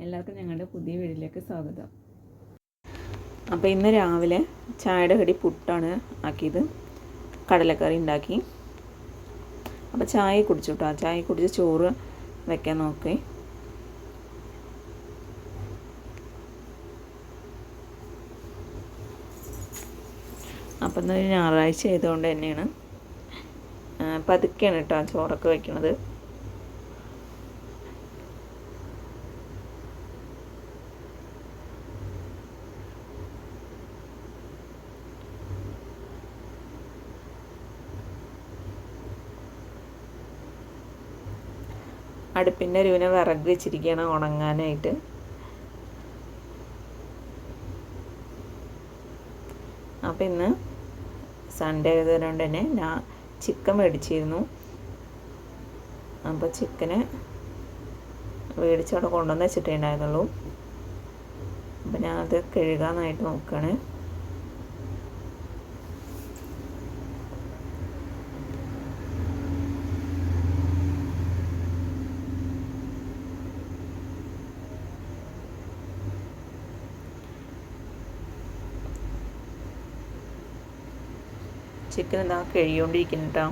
എല്ലാവർക്കും ഞങ്ങളുടെ പുതിയ വീഡിയോയിലേക്ക് സ്വാഗതം. അപ്പോൾ ഇന്ന് രാവിലെ ചായയുടെ കടി പുട്ടാണ് ആക്കിയത്. കടലക്കറി ഉണ്ടാക്കി. അപ്പോൾ ചായ കുടിച്ചു കേട്ടോ. ചായ കുടിച്ച് ചോറ് വെക്കാൻ നോക്കി. അപ്പം ഇന്ന് ഞായറാഴ്ച ആയതുകൊണ്ട് തന്നെയാണ് പതുക്കെയാണ് കേട്ടോ ചോറൊക്കെ വയ്ക്കുന്നത്. അടുപ്പിൻ്റെ അരുവിനെ വിറക് വെച്ചിരിക്കുകയാണ് ഉണങ്ങാനായിട്ട്. അപ്പം ഇന്ന് സൺഡേ ആയതുകൊണ്ട് തന്നെ ഞാൻ ചിക്കൻ മേടിച്ചിരുന്നു. അപ്പോൾ ചിക്കന് മേടിച്ചവിടെ കൊണ്ടുവന്ന് വെച്ചിട്ടേ ഉണ്ടായിരുന്നുള്ളൂ. അപ്പം ഞാനത് കഴുകാനായിട്ട് നോക്കുകയാണ്. ചിക്കൻ എന്താ കഴിയുകൊണ്ടിരിക്കുന്നു കേട്ടോ.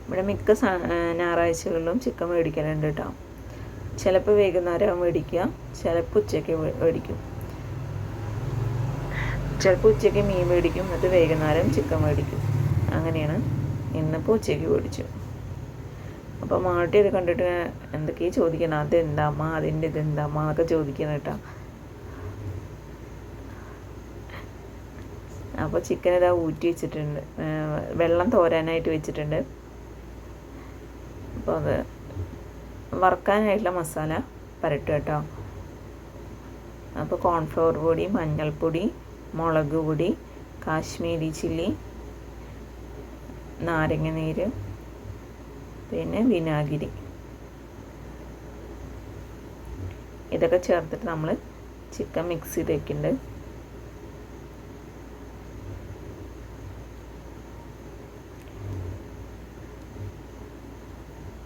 ഇവിടെ മിക്ക ഞായറാഴ്ചകളിലും ചിക്കൻ മേടിക്കലുണ്ട് കേട്ടോ. ചിലപ്പോൾ വൈകുന്നേരം മേടിക്കുക, ചിലപ്പോൾ ഉച്ചയ്ക്ക് മേടിക്കും. ചിലപ്പോൾ ഉച്ചയ്ക്ക് മീൻ മേടിക്കും, എന്നിട്ട് വൈകുന്നേരം ചിക്കൻ മേടിക്കും. അങ്ങനെയാണ്. ഇന്നിപ്പോൾ ഉച്ചയ്ക്ക് മേടിച്ചു. അപ്പോൾ മാട്ടി ഇത് കണ്ടിട്ട് എന്തൊക്കെയോ ചോദിക്കണം. അതെന്താമ്മ, അതിൻ്റെ ഇതെന്താമ്മ എന്നൊക്കെ ചോദിക്കണം കേട്ടോ. അപ്പോൾ ചിക്കൻ ഇതാ ഊറ്റി വെച്ചിട്ടുണ്ട്, വെള്ളം തോരാനായിട്ട് വെച്ചിട്ടുണ്ട്. അപ്പോൾ അത് വറുക്കാനായിട്ടുള്ള മസാല പരട്ടുക കേട്ടോ. അപ്പോൾ കോൺഫ്ലവർ പൊടി, മഞ്ഞൾപ്പൊടി, മുളക് പൊടി, കാശ്മീരി ചില്ലി, നാരങ്ങ നീര്, പിന്നെ വിനാഗിരി, ഇതൊക്കെ ചേർത്തിട്ട് നമ്മൾ ചിക്കൻ മിക്സ് ചെയ്ത് വെക്കുന്നുണ്ട്.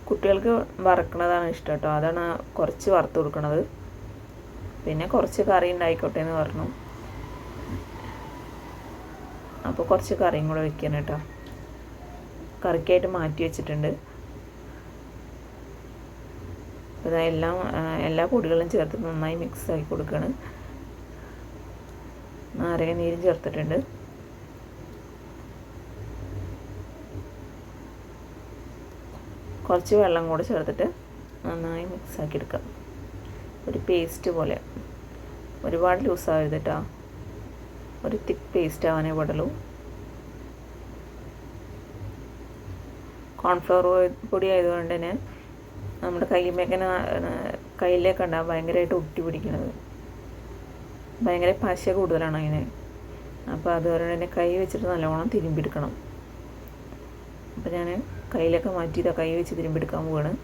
കുട്ടികൾക്ക് വറക്കണതാണ് ഇഷ്ടം കേട്ടോ. അതാണ് കുറച്ച് വറുത്ത് കൊടുക്കണത്. പിന്നെ കുറച്ച് കറി ഉണ്ടായിക്കോട്ടെ എന്ന് പറഞ്ഞു. അപ്പോൾ കുറച്ച് കറിയും കൂടെ വെക്കണം കേട്ടോ. കറിക്കായിട്ട് മാറ്റി വെച്ചിട്ടുണ്ട്. അപ്പോൾ എല്ലാ പൊടികളും ചേർത്ത് നന്നായി മിക്സ് ആക്കി കൊടുക്കുകയാണ്. നാരങ്ങ നീരും ചേർത്തിട്ടുണ്ട്. കുറച്ച് വെള്ളം കൂടെ ചേർത്തിട്ട് നന്നായി മിക്സ് ആക്കി എടുക്കാം. ഒരു പേസ്റ്റ് പോലെ, ഒരുപാട് ലൂസാവരുത് കേട്ടോ. ഒരു തിക്ക് പേസ്റ്റ് ആവാനേ പാടുള്ളൂ. കോൺഫ്ലവർ പൊടി ആയതുകൊണ്ട് തന്നെ നമ്മുടെ കയ്യിലേക്ക് ഉണ്ടാകും ഭയങ്കരമായിട്ട് ഒട്ടി പിടിക്കുന്നത്. ഭയങ്കര പശ കൂടുതലാണ് അതിന്. അപ്പോൾ അതുപോലെ തന്നെ കൈ വെച്ചിട്ട് നല്ലോണം തിരുമ്പിയെടുക്കണം. അപ്പോൾ ഞാൻ കയ്യിലൊക്കെ മാറ്റി കൈ വെച്ച് തിരുമ്പിയെടുക്കാൻ പോവാണ്.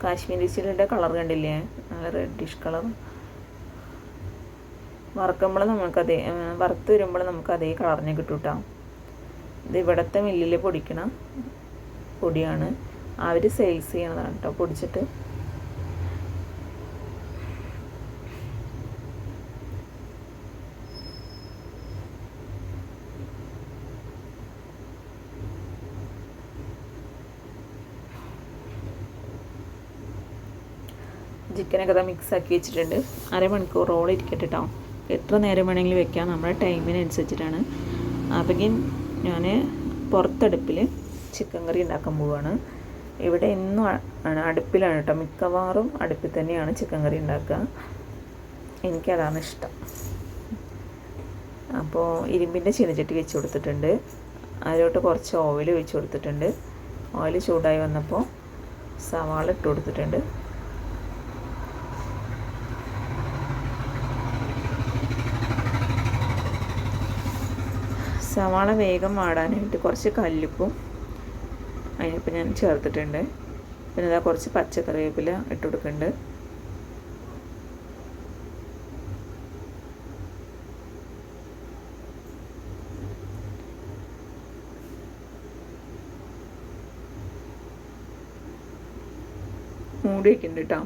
കാശ്മീരി ചില്ലിയുടെ കളർ കണ്ടില്ലേ, നല്ല റെഡിഷ് കളർ. വറുക്കുമ്പോൾ നമുക്കതേ, വറുത്ത് വരുമ്പോൾ നമുക്ക് അതേ കളറിന് കിട്ടും കേട്ടോ. ഇത് ഇവിടുത്തെ മില്ലിൽ പൊടിക്കണ പൊടിയാണ്. അവർ സെയിൽസ് ചെയ്യണതാണ് കേട്ടോ. പൊടിച്ചിട്ട് ചിക്കനൊക്കെ മിക്സ് ആക്കി വെച്ചിട്ടുണ്ട്. അരമണിക്കൂർ റോൾ ഇരിക്കട്ടെ കേട്ടോ. എത്ര നേരം വേണമെങ്കിലും വെക്കാം, നമ്മുടെ ടൈമിനനുസരിച്ചിട്ടാണ്. അപ്പോഴേക്കും ഞാൻ പുറത്തടുപ്പിൽ ചിക്കൻ കറി ഉണ്ടാക്കാൻ പോവുകയാണ്. ഇവിടെ എന്നും അടുപ്പിലാണ് കേട്ടോ. മിക്കവാറും അടുപ്പിൽ തന്നെയാണ് ചിക്കൻ കറി ഉണ്ടാക്കുക. എനിക്കതാണ് ഇഷ്ടം. അപ്പോൾ ഇരുമ്പിൻ്റെ ചീനച്ചട്ടി വെച്ച് കൊടുത്തിട്ടുണ്ട്. അതിലോട്ട് കുറച്ച് ഓയിൽ ഒഴിച്ച് കൊടുത്തിട്ടുണ്ട്. ഓയിൽ ചൂടായി വന്നപ്പോൾ സവാള ഇട്ട് കൊടുത്തിട്ടുണ്ട്. സവാള വേഗം വാടാനായിട്ട് കുറച്ച് കല്ലുപ്പും അതിനിപ്പോൾ ഞാൻ ചേർത്തിട്ടുണ്ട്. പിന്നെ ഇതാ കുറച്ച് പച്ചക്കറിവേപ്പില ഇട്ട് കൊടുക്കുന്നുണ്ട്. മൂടി വയ്ക്കുന്നുണ്ട് കേട്ടോ.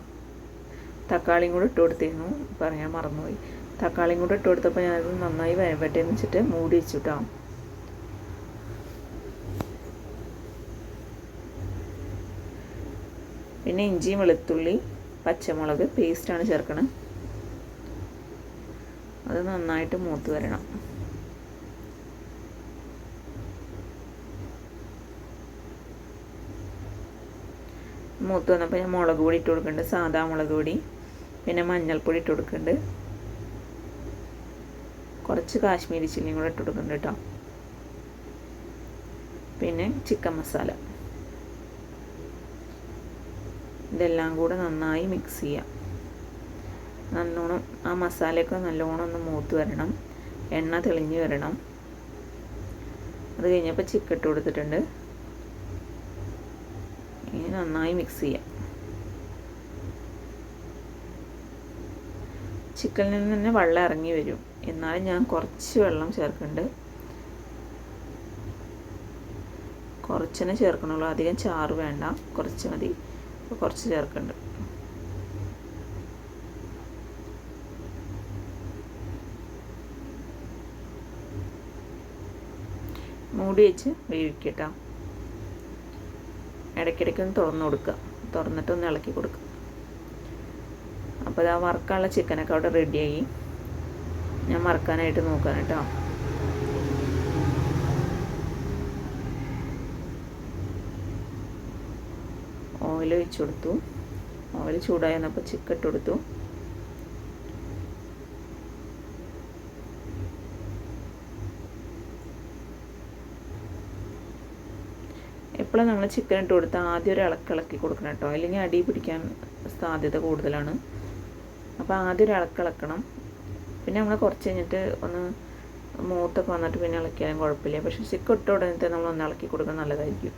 തക്കാളിയും കൂടെ ഇട്ട് കൊടുത്തിരുന്നു, പറയാൻ മറന്നുപോയി. തക്കാളിയും കൂടെ ഇട്ട് കൊടുത്തപ്പോൾ ഞാനത് നന്നായി വരവട്ടെ എന്ന് വെച്ചിട്ട് മൂടി വെച്ചു കേട്ടോ. പിന്നെ ഇഞ്ചി, വെളുത്തുള്ളി, പച്ചമുളക് പേസ്റ്റാണ് ചേർക്കണം. അത് നന്നായിട്ട് മൂത്ത് വരണം. മൂത്ത് വന്നപ്പോൾ ഞാൻ മുളക് പൊടി ഇട്ട് കൊടുക്കുന്നുണ്ട്, സാദാ മുളക് പൊടി. പിന്നെ മഞ്ഞൾപ്പൊടി ഇട്ട് കൊടുക്കുന്നുണ്ട്. കുറച്ച് കാശ്മീരി ചില്ലിയും കൂടെ ഇട്ട് കൊടുക്കുന്നുണ്ട് കേട്ടോ. പിന്നെ ചിക്കൻ മസാല. ഇതെല്ലാം കൂടെ നന്നായി മിക്സ് ചെയ്യാം. നല്ലോണം ആ മസാലയൊക്കെ നല്ലോണം ഒന്ന് മൂത്ത് വരണം, എണ്ണ തെളിഞ്ഞ് വരണം. അത് കഴിഞ്ഞപ്പോൾ ചിക്കൻ ഇട്ട് കൊടുത്തിട്ടുണ്ട്. ഇനി നന്നായി മിക്സ് ചെയ്യാം. ചിക്കനിൽ നിന്ന് തന്നെ വെള്ളം ഇറങ്ങി വരും, എന്നാലും ഞാൻ കുറച്ച് വെള്ളം ചേർക്കുന്നുണ്ട്. കുറച്ചിനെ ചേർക്കണുള്ളൂ, അധികം ചാറ് വേണ്ട, കുറച്ച് മതി. കുറച്ച് ചേർക്കുന്നുണ്ട്. മൂടി വെച്ച് വേവിക്കട്ടോ. ഇടയ്ക്കിടയ്ക്കൊന്ന് തുറന്ന് കൊടുക്കുക, തുറന്നിട്ടൊന്ന് ഇളക്കി കൊടുക്കുക. അപ്പോൾ അത് ആ വറുക്കാനുള്ള ചിക്കനൊക്കെ അവിടെ റെഡിയായി. ഞാൻ വറുക്കാനായിട്ട് നോക്കാൻ കേട്ടോ. ഓയിൽ ഒഴിച്ച് കൊടുത്തു. ഓയിൽ ചൂടായി വന്നപ്പോൾ ചിക്കൻ ഇട്ട് കൊടുത്തു. എപ്പോഴും നമ്മൾ ചിക്കൻ ഇട്ട് കൊടുത്താൽ ആദ്യം ഒരു ഇളക്കി കൊടുക്കണം കേട്ടോ, അല്ലെങ്കിൽ അടി പിടിക്കാൻ സാധ്യത കൂടുതലാണ്. അപ്പോൾ ആദ്യം ഒരു ഇളക്കണം. പിന്നെ നമ്മൾ കുറച്ച് കഴിഞ്ഞിട്ട് ഒന്ന് മൂത്തൊക്കെ വന്നിട്ട് പിന്നെ ഇളക്കിയാലും കുഴപ്പമില്ല. പക്ഷേ ചിക്കൻ ഇട്ട ഉടനെ നമ്മൾ ഒന്ന് ഇളക്കി കൊടുക്കാൻ നല്ലതായിരിക്കും.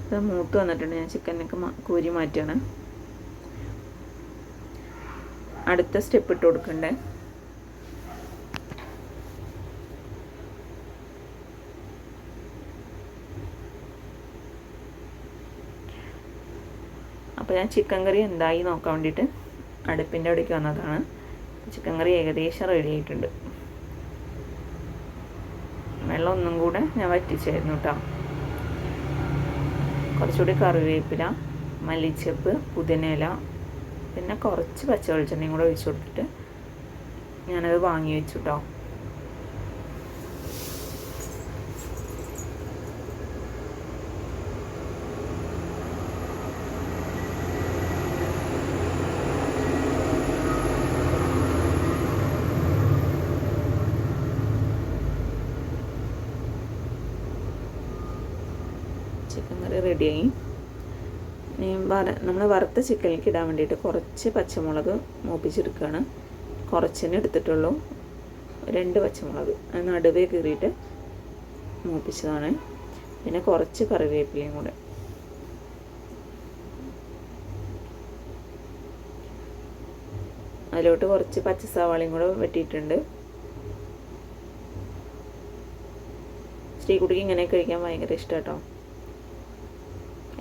ഇത് മൂത്ത് വന്നിട്ടുണ്ട്. ഞാൻ ചിക്കനൊക്കെ കോരി മാറ്റുകയാണ്. അടുത്ത സ്റ്റെപ്പ് ഇട്ട് കൊടുക്കണ്ടേ. അപ്പോൾ ഞാൻ ചിക്കൻ കറി എന്തായി നോക്കാൻ വേണ്ടിയിട്ട് അടുപ്പിൻ്റെ അവിടേക്ക് വന്നതാണ്. ചിക്കൻ കറി ഏകദേശം റെഡി ആയിട്ടുണ്ട്. വെള്ളം ഒന്നും കൂടെ ഞാൻ വറ്റിച്ചായിരുന്നു കേട്ടോ. കുറച്ചുകൂടി കറിവേപ്പില, മല്ലിച്ചപ്പ്, പുതിനയില, പിന്നെ കുറച്ച് പച്ച വെളിച്ചെണ്ണയും കൂടെ ഒഴിച്ച് കൊടുത്തിട്ട് ഞാനത് വാങ്ങി വെച്ചു കേട്ടോ. ചിക്കൻ കറി റെഡിയായി. നമ്മൾ വറുത്ത ചിക്കനിലേക്ക് ഇടാൻ വേണ്ടിയിട്ട് കുറച്ച് പച്ചമുളക് മൂപ്പിച്ചെടുക്കുകയാണ്. കുറച്ചെന്നെ എടുത്തിട്ടുള്ളൂ, 2 പച്ചമുളക് നടുവേ കീറിയിട്ട് മൂപ്പിച്ചതാണ്. പിന്നെ കുറച്ച് കറിവേപ്പിലയും കൂടെ. അതിലോട്ട് കുറച്ച് പച്ച സവാളയും കൂടെ വെട്ടിയിട്ടുണ്ട്. ശ്രീകുട്ടിക്ക് ഇങ്ങനെ കഴിക്കാൻ ഭയങ്കര ഇഷ്ടം കേട്ടോ.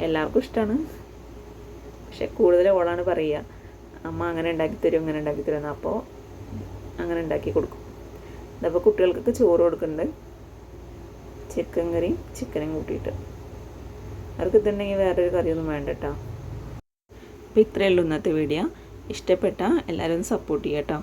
എല്ലാവർക്കും ഇഷ്ടമാണ്, പക്ഷെ കൂടുതൽ ഓളാണ് പറയുക, അമ്മ അങ്ങനെ ഉണ്ടാക്കി തരും ഇങ്ങനെ ഉണ്ടാക്കി തരുമെന്ന്. അപ്പോൾ അങ്ങനെ ഉണ്ടാക്കി കൊടുക്കും. അതപ്പോൾ കുട്ടികൾക്കൊക്കെ ചോറ് കൊടുക്കുന്നുണ്ട്, ചിക്കൻ കറിയും ചിക്കനും കൂട്ടിയിട്ട്. അവർക്ക് ഇതുണ്ടെങ്കിൽ വേറൊരു കറിയൊന്നും വേണ്ട കേട്ടോ. അപ്പോൾ ഇത്രയേ ഉള്ളൂ ഇന്നത്തെ വീഡിയോ. ഇഷ്ടപ്പെട്ടാൽ എല്ലാവരും സപ്പോർട്ട് ചെയ്യാം കേട്ടോ.